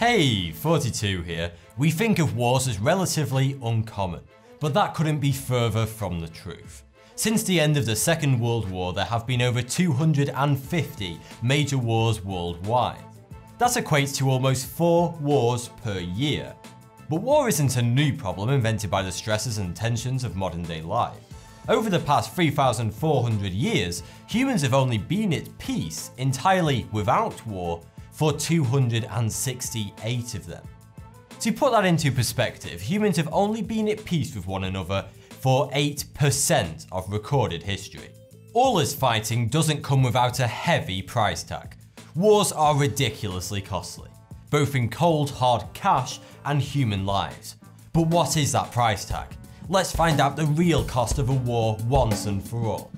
Hey, 42 here. We think of wars as relatively uncommon, but that couldn't be further from the truth. Since the end of the Second World War, there have been over 250 major wars worldwide. That equates to almost 4 wars per year. But war isn't a new problem invented by the stresses and tensions of modern day life. Over the past 3,400 years, humans have only been at peace entirely without war for 268 of them. To put that into perspective, humans have only been at peace with one another for 8% of recorded history. All this fighting doesn't come without a heavy price tag. Wars are ridiculously costly, both in cold hard cash and human lives. But what is that price tag? Let's find out the real cost of a war once and for all.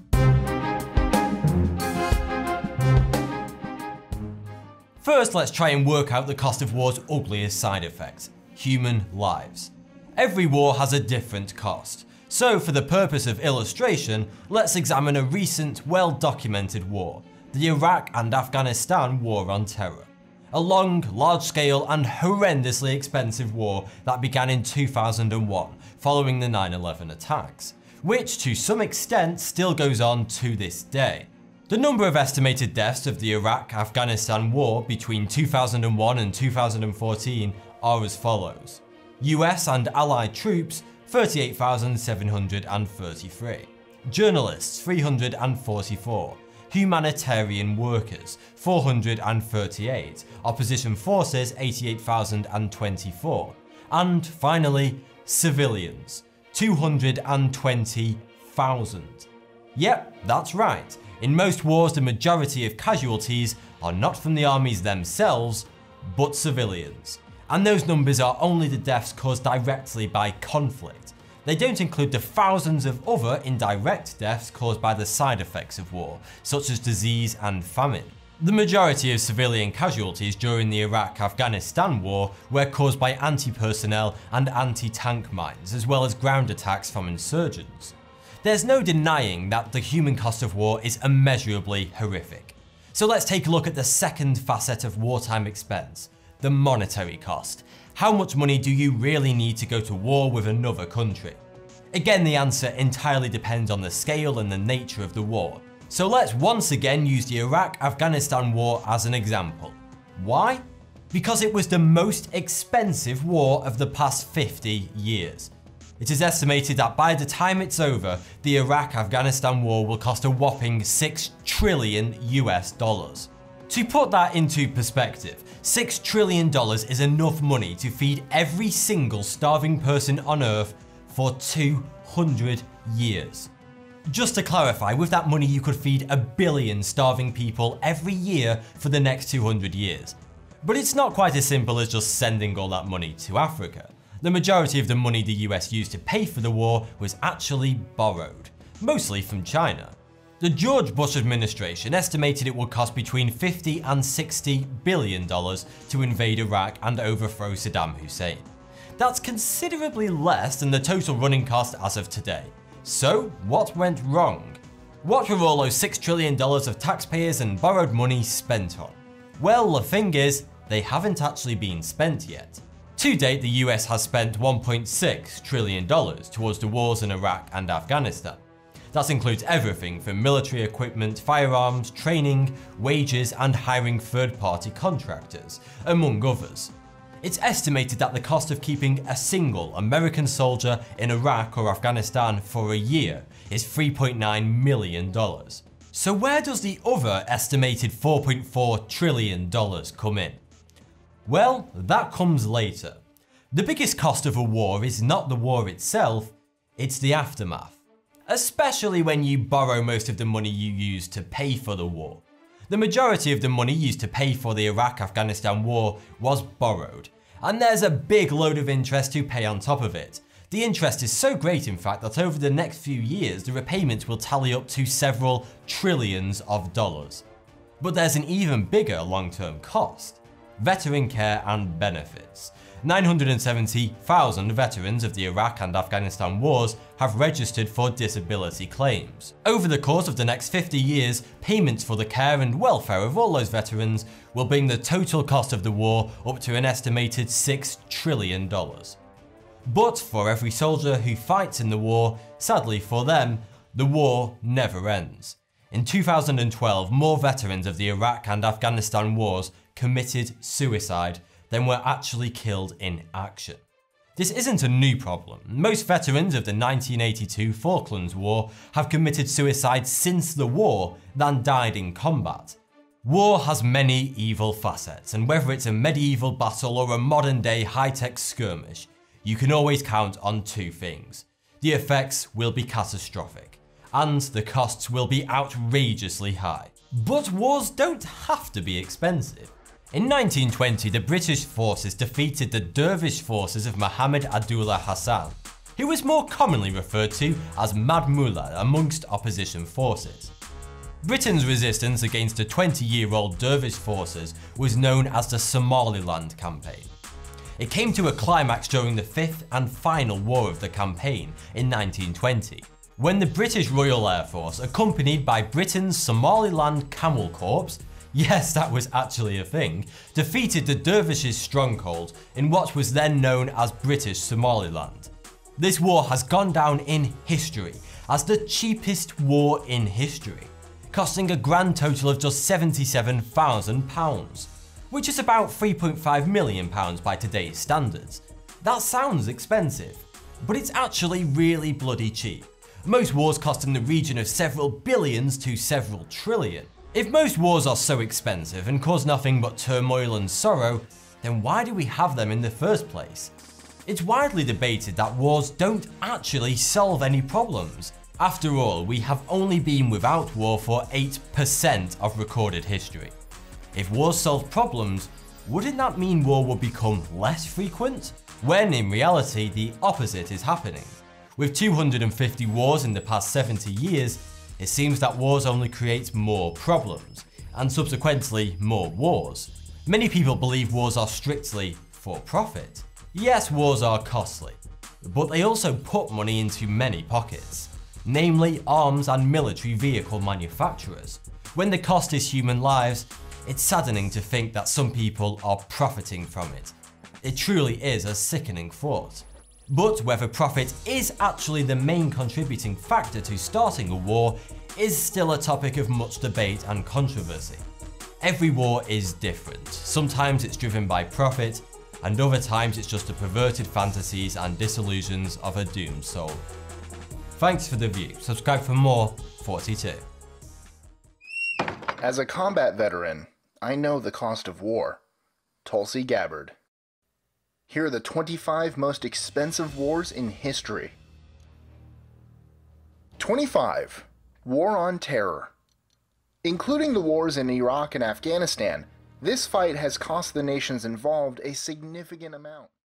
First, let's try and work out the cost of war's ugliest side effect: human lives. Every war has a different cost. So for the purpose of illustration, let's examine a recent, well-documented war, the Iraq and Afghanistan War on Terror. A long, large-scale and horrendously expensive war that began in 2001 following the 9/11 attacks, which to some extent still goes on to this day. The number of estimated deaths of the Iraq-Afghanistan war between 2001 and 2014 are as follows. US and Allied troops 38,733, journalists 344, humanitarian workers 438, opposition forces 88,024, and finally civilians 220,000. Yep, that's right. In most wars, the majority of casualties are not from the armies themselves, but civilians. And those numbers are only the deaths caused directly by conflict. They don't include the thousands of other indirect deaths caused by the side effects of war, such as disease and famine. The majority of civilian casualties during the Iraq-Afghanistan war were caused by anti-personnel and anti-tank mines, as well as ground attacks from insurgents. There's no denying that the human cost of war is immeasurably horrific. So let's take a look at the second facet of wartime expense: the monetary cost. How much money do you really need to go to war with another country? Again, the answer entirely depends on the scale and the nature of the war. So let's once again use the Iraq-Afghanistan war as an example. Why? Because it was the most expensive war of the past 50 years. It is estimated that by the time it's over, the Iraq-Afghanistan war will cost a whopping $6 trillion US. To put that into perspective, $6 trillion is enough money to feed every single starving person on Earth for 200 years. Just to clarify, with that money you could feed 1 billion starving people every year for the next 200 years. But it's not quite as simple as just sending all that money to Africa. The majority of the money the US used to pay for the war was actually borrowed, mostly from China. The George Bush administration estimated it would cost between $50 and $60 billion to invade Iraq and overthrow Saddam Hussein. That's considerably less than the total running cost as of today. So what went wrong? What were all those $6 trillion of taxpayers and borrowed money spent on? Well, the thing is, they haven't actually been spent yet. To date, the US has spent $1.6 trillion towards the wars in Iraq and Afghanistan. That includes everything from military equipment, firearms, training, wages, and hiring third-party contractors, among others. It's estimated that the cost of keeping a single American soldier in Iraq or Afghanistan for a year is $3.9 million. So where does the other estimated $4.4 trillion come in? Well, that comes later. The biggest cost of a war is not the war itself, it's the aftermath. Especially when you borrow most of the money you used to pay for the war. The majority of the money used to pay for the Iraq-Afghanistan war was borrowed, and there's a big load of interest to pay on top of it. The interest is so great, in fact, that over the next few years the repayments will tally up to several trillions of dollars. But there's an even bigger long-term cost. veteran care and benefits. 970,000 veterans of the Iraq and Afghanistan wars have registered for disability claims. Over the course of the next 50 years, payments for the care and welfare of all those veterans will bring the total cost of the war up to an estimated $6 trillion. But for every soldier who fights in the war, sadly for them, the war never ends. In 2012, more veterans of the Iraq and Afghanistan wars committed suicide than were actually killed in action. This isn't a new problem. Most veterans of the 1982 Falklands War have committed suicide since the war than died in combat. War has many evil facets, and whether it's a medieval battle or a modern-day high-tech skirmish, you can always count on two things. The effects will be catastrophic, and the costs will be outrageously high. But wars don't have to be expensive. In 1920, the British forces defeated the dervish forces of Mohammed ADULLAH HASSAN, who was more commonly referred to as Mad Mullah amongst opposition forces. Britain's resistance against the 20-year-old dervish forces was known as the Somaliland Campaign. It came to a climax during the fifth and final war of the campaign in 1920, when the British Royal Air Force, accompanied by Britain's Somaliland Camel Corps, yes, that was actually a thing, defeated the dervishes' stronghold in what was then known as British Somaliland. This war has gone down in history as the cheapest war in history, costing a grand total of just £77,000, which is about £3.5 million by today's standards. That sounds expensive, but it's actually really bloody cheap. Most wars cost in the region of several billions to several trillion. If most wars are so expensive and cause nothing but turmoil and sorrow, then why do we have them in the first place? It's widely debated that wars don't actually solve any problems. After all, we have only been without war for 8% of recorded history. If wars solved problems, wouldn't that mean war would become less frequent? When in reality, the opposite is happening. With 250 wars in the past 70 years, it seems that wars only create more problems, and subsequently more wars. Many people believe wars are strictly for profit. Yes, wars are costly, but they also put money into many pockets, namely arms and military vehicle manufacturers. When the cost is human lives, it's saddening to think that some people are profiting from it. It truly is a sickening thought. But whether profit is actually the main contributing factor to starting a war is still a topic of much debate and controversy. Every war is different. Sometimes it's driven by profit, and other times it's just the perverted fantasies and disillusions of a doomed soul. Thanks for the view. Subscribe for more Thoughty too. As a combat veteran, I know the cost of war. Tulsi Gabbard. Here are the 25 most expensive wars in history. 25. War on Terror. Including the wars in Iraq and Afghanistan, this fight has cost the nations involved a significant amount.